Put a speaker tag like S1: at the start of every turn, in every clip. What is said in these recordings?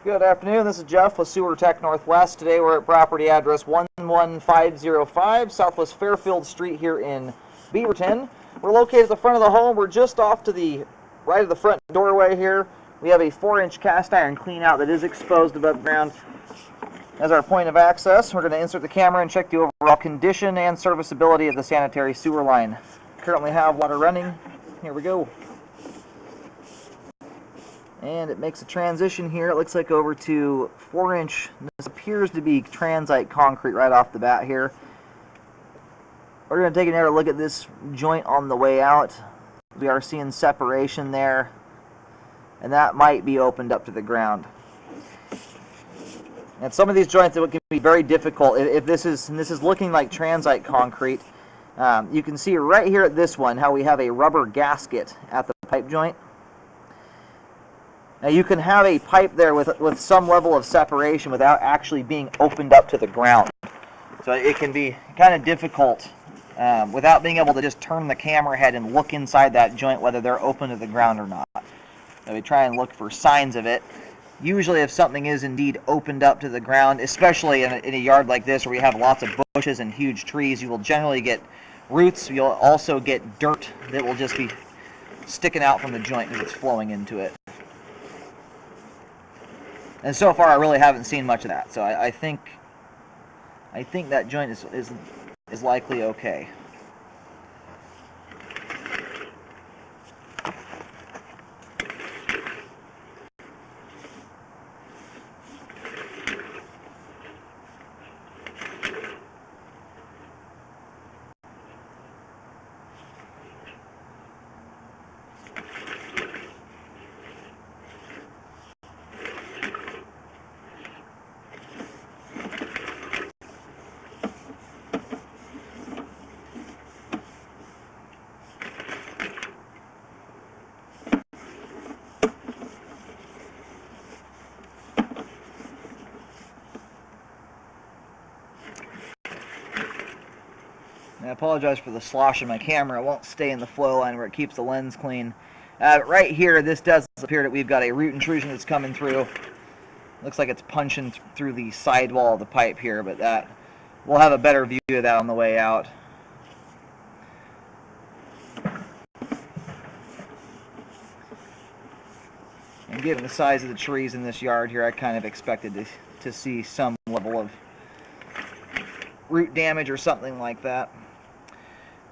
S1: Good afternoon, this is Jeff with Sewer Tech Northwest. Today we're at property address 11505 Southwest Fairfield Street here in Beaverton. We're located at the front of the home. We're just off to the right of the front doorway here. We have a 4-inch cast iron clean out that is exposed above ground as our point of access. We're going to insert the camera and check the overall condition and serviceability of the sanitary sewer line. Currently have water running. Here we go. And it makes a transition here, it looks like, over to 4-inch. This appears to be transite concrete right off the bat here. We're going to take another look at this joint on the way out. We are seeing separation there, and that might be opened up to the ground. And some of these joints, it can be very difficult. If this is looking like transite concrete, you can see right here at this one how we have a rubber gasket at the pipe joint. Now you can have a pipe there with some level of separation without actually being opened up to the ground. So it can be kind of difficult without being able to just turn the camera head and look inside that joint whether they're open to the ground or not. So we try and look for signs of it. Usually if something is indeed opened up to the ground, especially in a yard like this where we have lots of bushes and huge trees, you will generally get roots. You'll also get dirt that will just be sticking out from the joint as it's flowing into it. And so far, I really haven't seen much of that. So I think that joint is likely okay. I apologize for the slosh in my camera. It won't stay in the flow line where it keeps the lens clean. Right here, this does appear that we've got a root intrusion that's coming through. Looks like it's punching through the sidewall of the pipe here, but we'll have a better view of that on the way out. And given the size of the trees in this yard here, I kind of expected to see some level of root damage or something like that.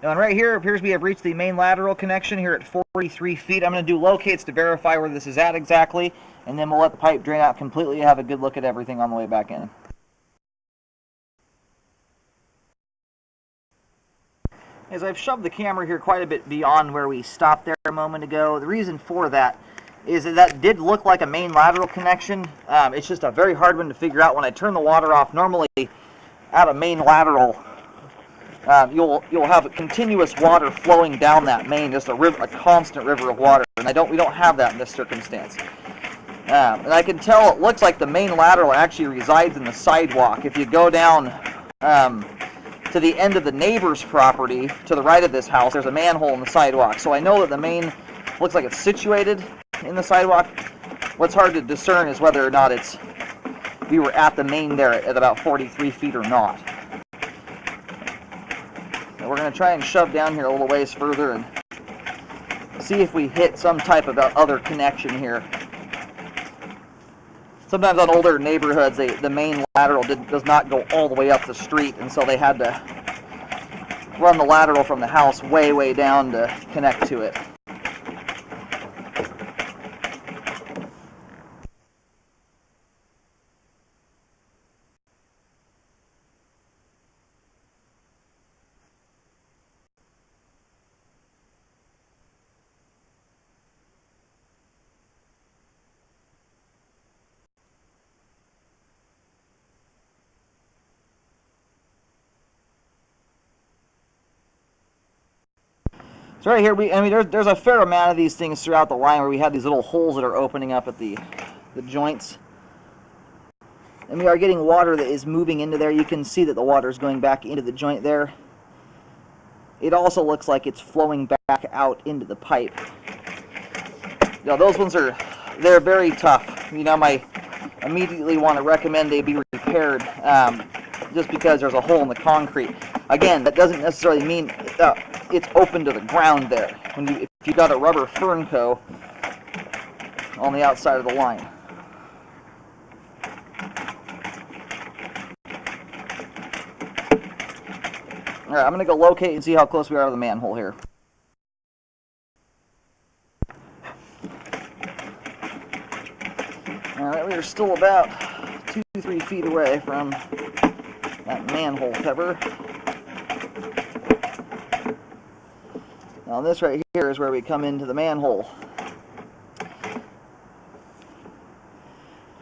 S1: Now, and right here, it appears we have reached the main lateral connection here at 43 feet. I'm going to do locates to verify where this is at exactly, and then we'll let the pipe drain out completely and have a good look at everything on the way back in. As I've shoved the camera here quite a bit beyond where we stopped there a moment ago, the reason for that is that did look like a main lateral connection. It's just a very hard one to figure out. When I turn the water off, normally at a main lateral, you'll have continuous water flowing down that main, just a constant river of water, and we don't have that in this circumstance. And I can tell it looks like the main lateral actually resides in the sidewalk. If you go down to the end of the neighbor's property to the right of this house, there's a manhole in the sidewalk. So I know that the main looks like it's situated in the sidewalk. What's hard to discern is whether or not we were at the main there at about 43 feet or not. We're going to try and shove down here a little ways further and see if we hit some type of other connection here. Sometimes on older neighborhoods, the main lateral does not go all the way up the street, and so they had to run the lateral from the house way, way down to connect to it. So right here, there's a fair amount of these things throughout the line where we have these little holes that are opening up at the joints. And we are getting water that is moving into there. You can see that the water is going back into the joint there. It also looks like it's flowing back out into the pipe. You know, those ones they're very tough. You know, my immediately want to recommend they be repaired just because there's a hole in the concrete. Again, that doesn't necessarily mean it's open to the ground there. If you've got a rubber fernco on the outside of the line. All right, I'm going to go locate and see how close we are to the manhole here. All right, we are still about 2-3 feet away from that manhole cover. Now this right here is where we come into the manhole.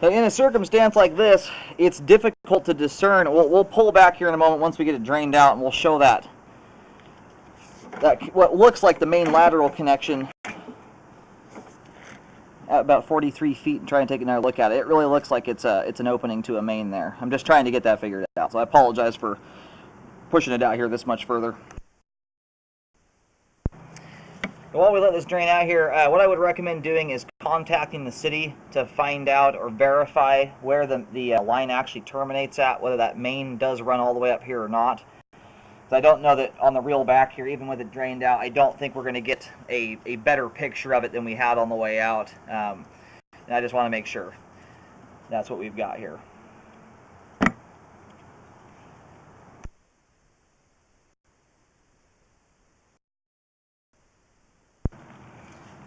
S1: So in a circumstance like this, it's difficult to discern. We'll pull back here in a moment once we get it drained out, and we'll show that what looks like the main lateral connection at about 43 feet, and try and take another look at it. It really looks like it's an opening to a main there. I'm just trying to get that figured out, so I apologize for pushing it out here this much further. While we let this drain out here, what I would recommend doing is contacting the city to find out or verify where the line actually terminates at, whether that main does run all the way up here or not. So I don't know that on the reel back here, even with it drained out, I don't think we're going to get a better picture of it than we had on the way out. And I just want to make sure that's what we've got here.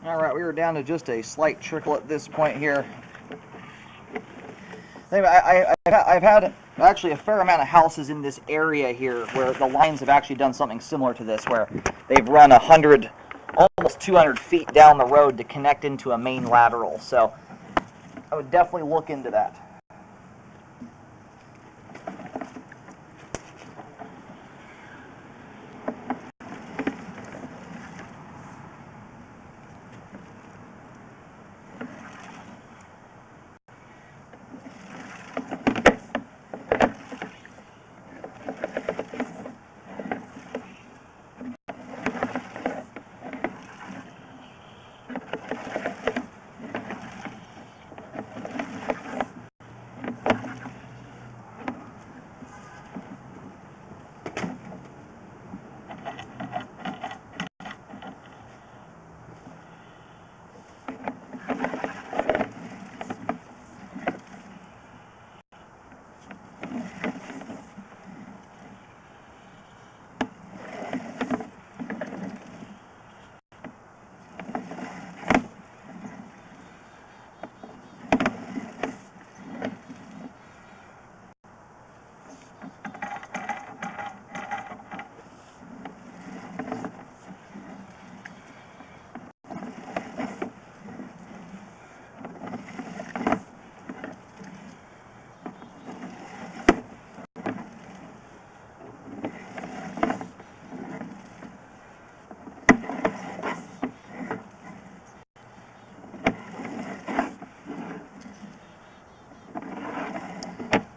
S1: Alright, we were down to just a slight trickle at this point here. Anyway, I've had actually a fair amount of houses in this area here where the lines have actually done something similar to this, where they've run 100, almost 200 feet down the road to connect into a main lateral. So I would definitely look into that.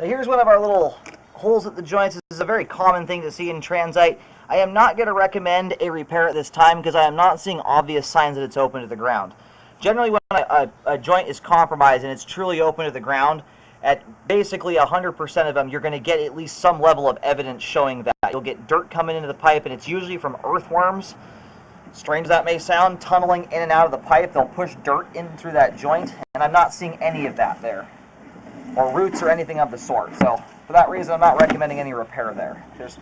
S1: Now here's one of our little holes at the joints. This is a very common thing to see in transite. I am not going to recommend a repair at this time because I am not seeing obvious signs that it's open to the ground. Generally, when a joint is compromised and it's truly open to the ground, at basically 100% of them, you're going to get at least some level of evidence showing that. You'll get dirt coming into the pipe, and it's usually from earthworms. Strange as that may sound, tunneling in and out of the pipe. They'll push dirt in through that joint, and I'm not seeing any of that there, or roots or anything of the sort. So for that reason, I'm not recommending any repair there. There's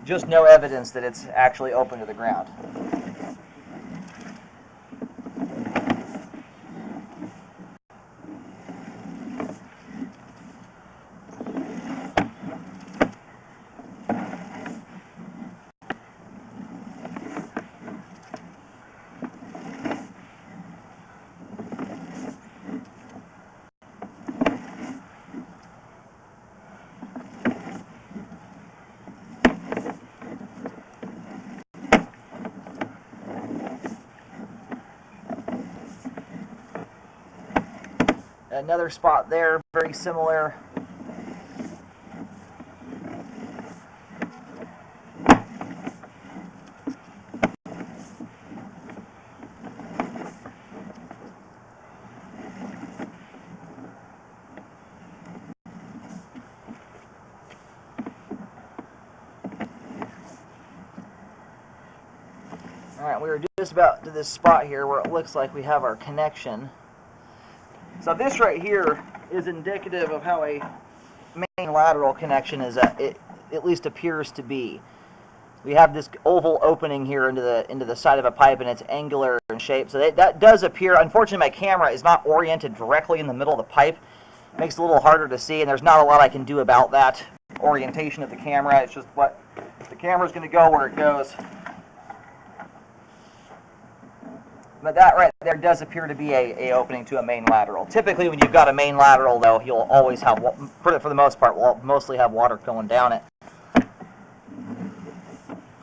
S1: just no evidence that it's actually open to the ground. Another spot there, very similar. Alright, we were just about to this spot here where it looks like we have our connection. So this right here is indicative of how a main lateral connection is, it at least appears to be. We have this oval opening here into the side of a pipe, and it's angular in shape. So that does appear. Unfortunately, my camera is not oriented directly in the middle of the pipe. It makes it a little harder to see, and there's not a lot I can do about that orientation of the camera. It's just what the camera's going to go where it goes. But that right there does appear to be a opening to a main lateral. Typically, when you've got a main lateral, though, you'll always have, for the most part, will mostly have water going down it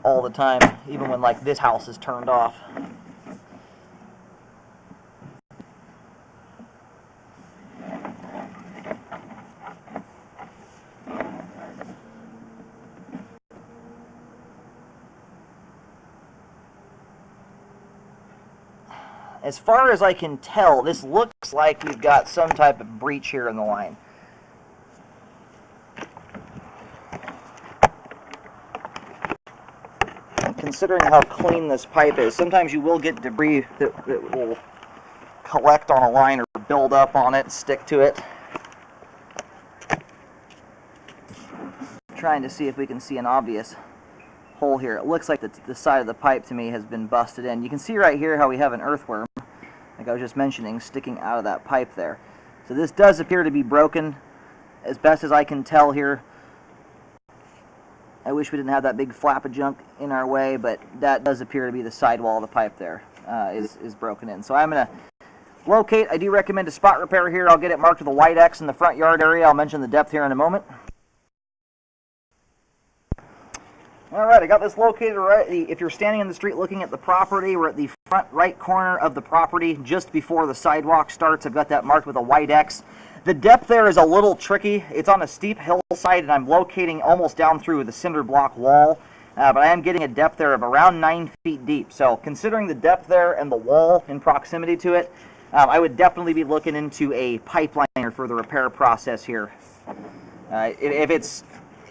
S1: all the time, even when like this house is turned off. As far as I can tell, this looks like we've got some type of breach here in the line. Considering how clean this pipe is, sometimes you will get debris that will collect on a line or build up on it and stick to it. Trying to see if we can see an obvious hole here. It looks like the side of the pipe to me has been busted in. You can see right here how we have an earthworm, like I was just mentioning, sticking out of that pipe there. So this does appear to be broken, as best as I can tell here. I wish we didn't have that big flap of junk in our way, but that does appear to be the sidewall of the pipe there is broken in. So I'm going to locate. I do recommend a spot repair here. I'll get it marked with a white X in the front yard area. I'll mention the depth here in a moment. Alright, I got this located right. If you're standing in the street looking at the property, we're at the front right corner of the property just before the sidewalk starts. I've got that marked with a white X. The depth there is a little tricky. It's on a steep hillside, and I'm locating almost down through the cinder block wall. But I am getting a depth there of around 9 feet deep. So considering the depth there and the wall in proximity to it, I would definitely be looking into a pipeliner for the repair process here. If it's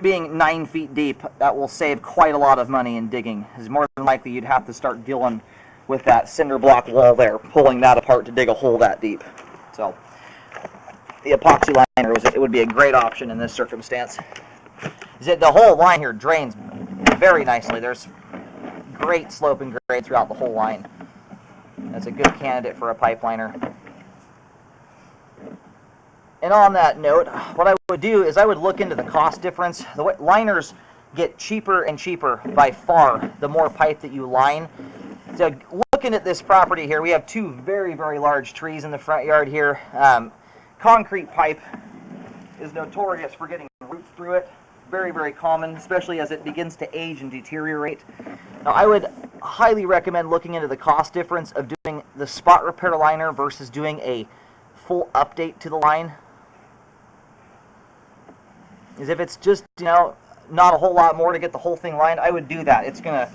S1: being 9 feet deep, that will save quite a lot of money in digging. It's more than likely you'd have to start dealing with that cinder block wall there, pulling that apart to dig a hole that deep. So the epoxy liner it would be a great option in this circumstance. The whole line here drains very nicely. There's great slope and grade throughout the whole line. That's a good candidate for a pipe liner. And on that note, what I would do is I would look into the cost difference. The liners get cheaper and cheaper by far the more pipe that you line. So looking at this property here, we have two very, very large trees in the front yard here. Concrete pipe is notorious for getting roots through it. Very, very common, especially as it begins to age and deteriorate. Now, I would highly recommend looking into the cost difference of doing the spot repair liner versus doing a full update to the line. Is if it's just, not a whole lot more to get the whole thing lined, I would do that. It's going to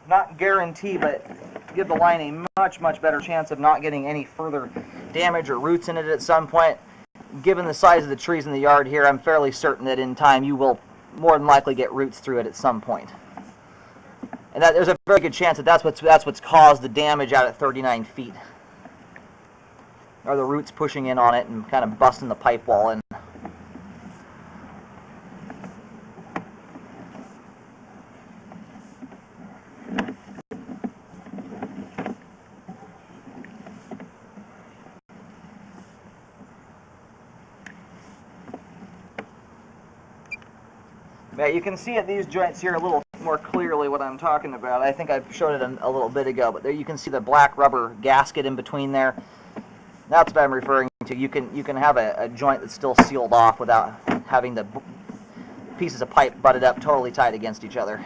S1: not guarantee, but give the line a much, much better chance of not getting any further damage or roots in it at some point. Given the size of the trees in the yard here, I'm fairly certain that in time you will more than likely get roots through it at some point. And there's a very good chance that that's what's caused the damage out at 39 feet. Are the roots pushing in on it and kind of busting the pipe wall in. Yeah, you can see at these joints here a little more clearly what I'm talking about. I think I showed it a little bit ago, but there you can see the black rubber gasket in between there. That's what I'm referring to. You can have a joint that's still sealed off without having the pieces of pipe butted up totally tight against each other.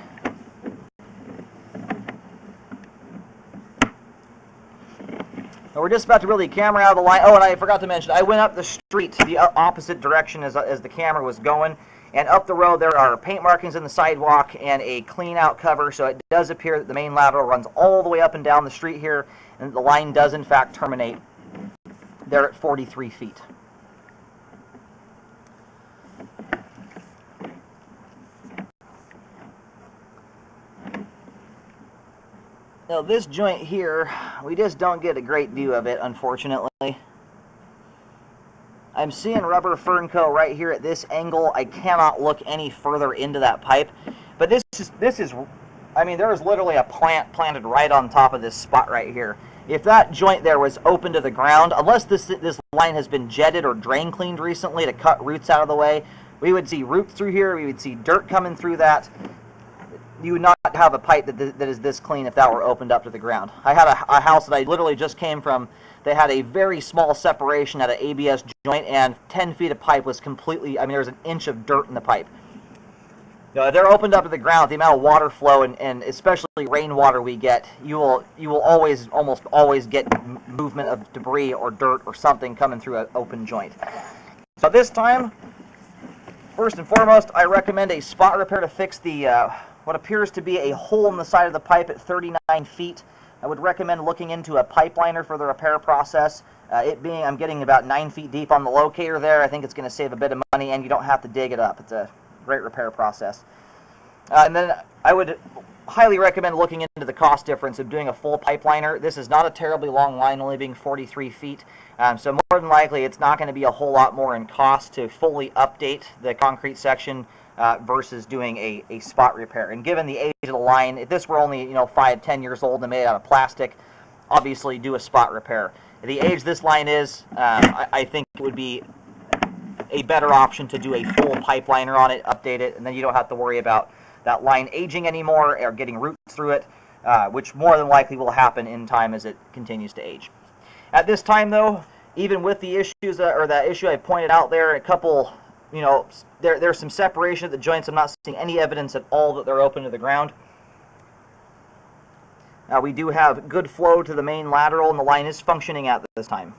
S1: Now we're just about to reel the camera out of the line. Oh, and I forgot to mention, I went up the street the opposite direction as the camera was going. And up the road there are paint markings in the sidewalk and a clean out cover, so it does appear that the main lateral runs all the way up and down the street here, and the line does in fact terminate there at 43 feet. Now this joint here, we just don't get a great view of it, unfortunately. I'm seeing rubber fernco right here at this angle. I cannot look any further into that pipe. But this is, I mean, there is literally a plant planted right on top of this spot right here. If that joint there was open to the ground, unless this line has been jetted or drain cleaned recently to cut roots out of the way, we would see roots through here, we would see dirt coming through that. You would not have a pipe that is this clean if that were opened up to the ground. I had a house that I literally just came from. They had a very small separation at an ABS joint, and 10 feet of pipe was completely, I mean, there was an inch of dirt in the pipe. You know, if they're opened up to the ground, the amount of water flow and especially rainwater we get, you will almost always get movement of debris or dirt or something coming through an open joint. So this time, first and foremost, I recommend a spot repair to fix the what appears to be a hole in the side of the pipe at 39 feet. I would recommend looking into a pipeliner for the repair process. It being, I'm getting about 9 feet deep on the locator there. I think it's going to save a bit of money, and you don't have to dig it up. It's a great repair process. And then I would highly recommend looking into the cost difference of doing a full pipeliner. This is not a terribly long line, only being 43 feet. So more than likely, it's not going to be a whole lot more in cost to fully update the concrete section versus doing a spot repair. And given the age of the line, if this were only 5-10 years old and made out of plastic, obviously do a spot repair. At the age this line is, I think it would be a better option to do a full pipeliner on it, update it, and then you don't have to worry about that line aging anymore or getting roots through it, which more than likely will happen in time as it continues to age. At this time, though, even with the issues or that issue I pointed out there, a couple, there's some separation at the joints. I'm not seeing any evidence at all that they're open to the ground. We do have good flow to the main lateral, and the line is functioning at this time.